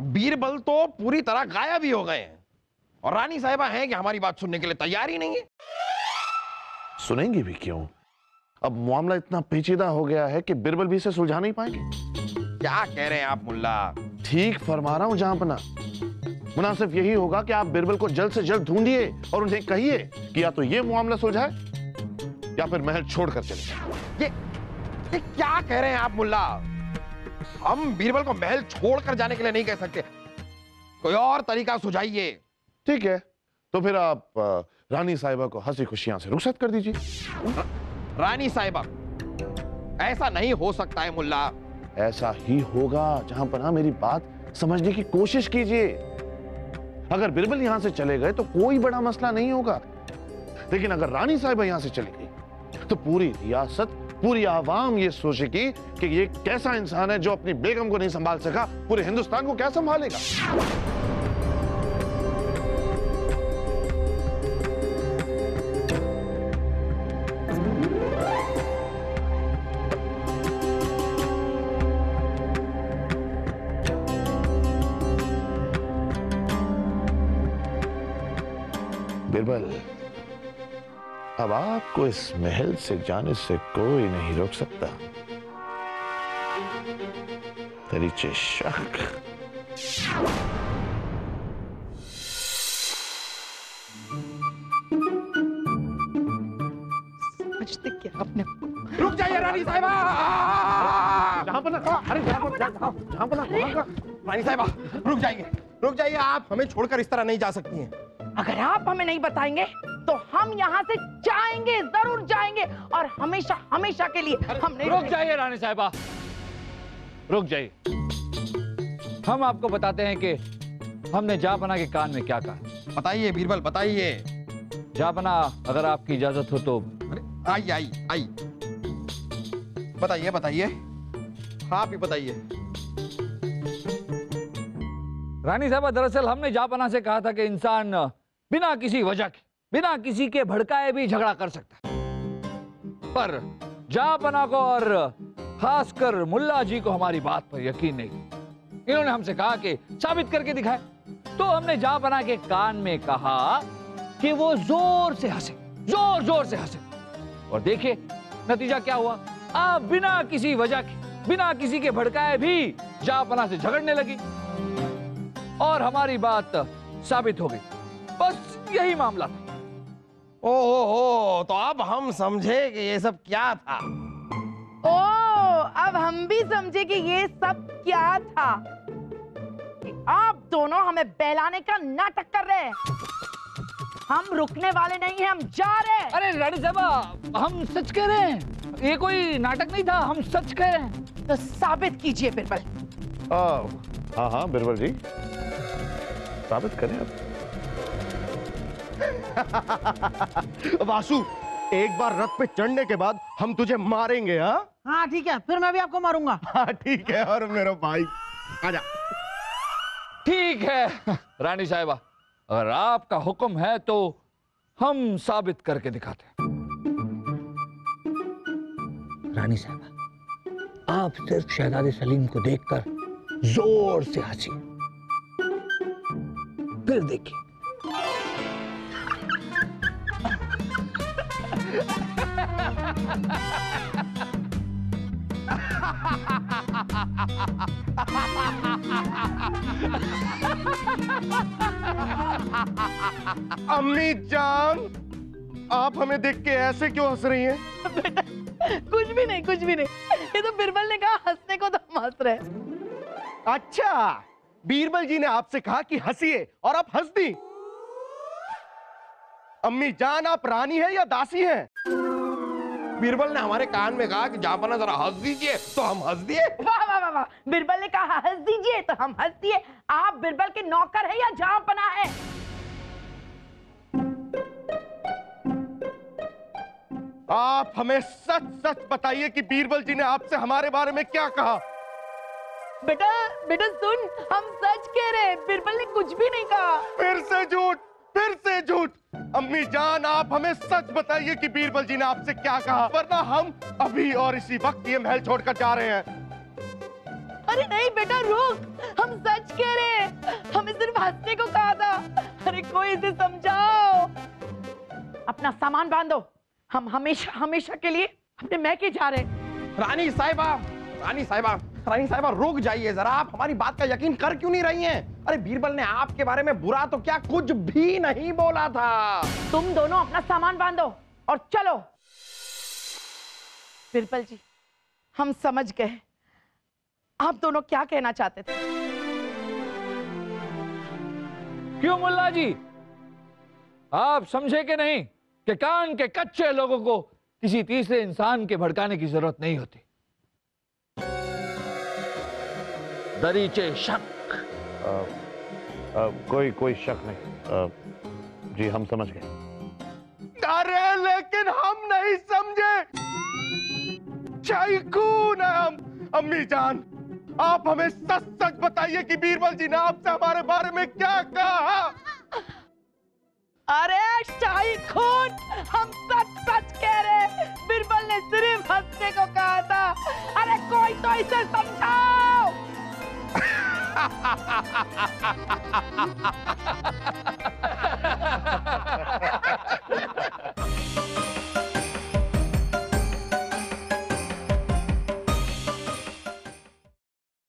अब बीरबल तो पूरी तरह गायब ही हो गए हैं और रानी साहिबा हैं कि हमारी बात सुनने के लिए तैयार ही नहीं है। सुनेंगे भी क्यों? अब मामला इतना पेचीदा हो गया है कि बीरबल भी इसे सुलझा नहीं पाएंगे। क्या कह रहे हैं आप मुल्ला? ठीक फरमा रहा हूं जहांपना। मुनासिब यही होगा कि आप बीरबल को जल्द से जल्द ढूंढिए और उन्हें कहिए कि या तो ये मामला सुलझाए या फिर महल छोड़कर चले जाए। ये क्या कह रहे हैं आप मुल्ला? हम बीरबल को महल छोड़कर जाने के लिए नहीं कह सकते, कोई और तरीका सुझाइए। ठीक है, तो फिर आप रानी साहिबा को हंसी खुशियां से रुखसत कर दीजिए। रानी साहिबा? ऐसा नहीं हो सकता है मुल्ला। ऐसा ही होगा जहांपना, मेरी बात समझने की कोशिश कीजिए। अगर बीरबल यहां से चले गए तो कोई बड़ा मसला नहीं होगा, लेकिन अगर रानी साहिबा यहां से चली गई तो पूरी रियासत, पूरी आवाम ये सोचेगी कि ये कैसा इंसान है जो अपनी बेगम को नहीं संभाल सका, पूरे हिंदुस्तान को क्या संभालेगा। बीरबल, अब आपको इस महल से जाने से कोई नहीं रोक सकता। तेरी शक। समझते क्या आपने? रुक जाइए रानी साहिबा! अरे रानी साहिबा रुक जाइए, आप हमें छोड़कर इस तरह नहीं जा सकती हैं। अगर आप हमें नहीं बताएंगे तो हम यहाँ से जाएंगे, जरूर जाएंगे, और हमेशा हमेशा के लिए हम नहीं। रुक जाइए रानी साहिबा, रुक जाइए। हम आपको बताते हैं कि हमने जहांपना के कान में क्या कहा। बताइए बीरबल, बताइए। जहांपना, अगर आपकी इजाजत हो तो। आई बताइए, आप ही बताइए। रानी साहिबा, दरअसल हमने जहांपना से कहा था कि इंसान बिना किसी वजह के, बिना किसी के भड़काए भी झगड़ा कर सकता है, पर जहांपना को और खासकर मुल्ला जी को हमारी बात पर यकीन नहीं। इन्होंने हमसे कहा कि साबित करके दिखाए, तो हमने जहांपना के कान में कहा कि वो जोर से हंसे, जोर से हंसे, और देखिए नतीजा क्या हुआ। आप बिना किसी वजह के, बिना किसी के भड़काए भी जहांपना से झगड़ने लगी और हमारी बात साबित हो गई। बस यही मामला था। ओहो, तो अब हम समझे कि ये सब क्या था। अब हम भी समझे कि ये सब क्या था। कि आप दोनों हमें बहलाने का नाटक कर रहे हैं। हम रुकने वाले नहीं हैं, हम जा रहे हैं। अरे रानी साहिबा, हम सच कह रहे हैं, ये कोई नाटक नहीं था, हम सच कह रहे हैं। तो साबित कीजिए बीरबल। हाँ बीरबल जी, साबित करें अब। वासु, एक बार रथ पे चढ़ने के बाद हम तुझे मारेंगे। हाँ ठीक है, फिर मैं भी आपको मारूंगा। हाँ ठीक है, और मेरा भाई आजा। ठीक है रानी साहिबा, अगर आपका हुक्म है तो हम साबित करके दिखाते हैं। रानी साहिबा, आप सिर्फ शहजादे सलीम को देखकर जोर से हंसी, फिर देखिए। अम्मी जान, आप हमें देख के ऐसे क्यों हंस रही हैं? बेटा कुछ भी नहीं, कुछ भी नहीं। ये तो बीरबल ने कहा हंसने को, तो हम हंस रहे हैं। अच्छा, बीरबल जी ने आपसे कहा कि हंसिए और आप हंस दी। अम्मी जान, आप रानी हैं या दासी हैं? बीरबल ने हमारे कान में कहा कि जहांपना जरा हंस दीजिए, तो हम हंस दिए। वाह वाह वाह वाह, बीरबल ने कहा हंस दीजिए तो हम हंस दिए। आप बीरबल के नौकर हैं या जहांपना है? आप हमें सच सच बताइए कि बीरबल जी ने आपसे हमारे बारे में क्या कहा। बेटा बेटा सुन, हम सच कह रहे हैं, बीरबल ने कुछ भी नहीं कहा। फिर से झूठ, फिर से झूठ। अम्मी जान, आप हमें सच बताइए कि बीरबल जी ने आपसे क्या कहा, वरना हम अभी और इसी वक्त ये महल छोड़कर जा रहे हैं। अरे नहीं बेटा रुक, हम सच कह रहे हैं, हमें सिर्फ हंसने को कहा था। अरे कोई इसे समझाओ। अपना सामान बांधो, हम हमेशा हमेशा के लिए अपने मैके जा रहे हैं। रानी साहिबा, रानी साहिबा, रानी साहिबा रुक जाइए जरा, आप हमारी बात का यकीन कर क्यों नहीं रही हैं? अरे बीरबल ने आपके बारे में बुरा तो क्या कुछ भी नहीं बोला था। तुम दोनों अपना सामान बांधो और चलो। बीरबल जी, हम समझ गए आप दोनों क्या कहना चाहते थे। क्यों मुल्ला जी, आप समझे कि नहीं कि कान के कच्चे लोगों को किसी तीसरे इंसान के भड़काने की जरूरत नहीं होती। दरीचे शक। कोई शक नहीं। जी हम समझ गए। अरे लेकिन हम नहीं समझे। शायखून है हम। अम्मी जान, आप हमें सच सच बताइए कि बीरबल जी ने आपसे हमारे बारे में क्या कहा? अरे शाही खून, हम सच सच कह रहे हैं, बीरबल ने सिर्फ हंसने को कहा था। अरे कोई तो इसे समझाओ।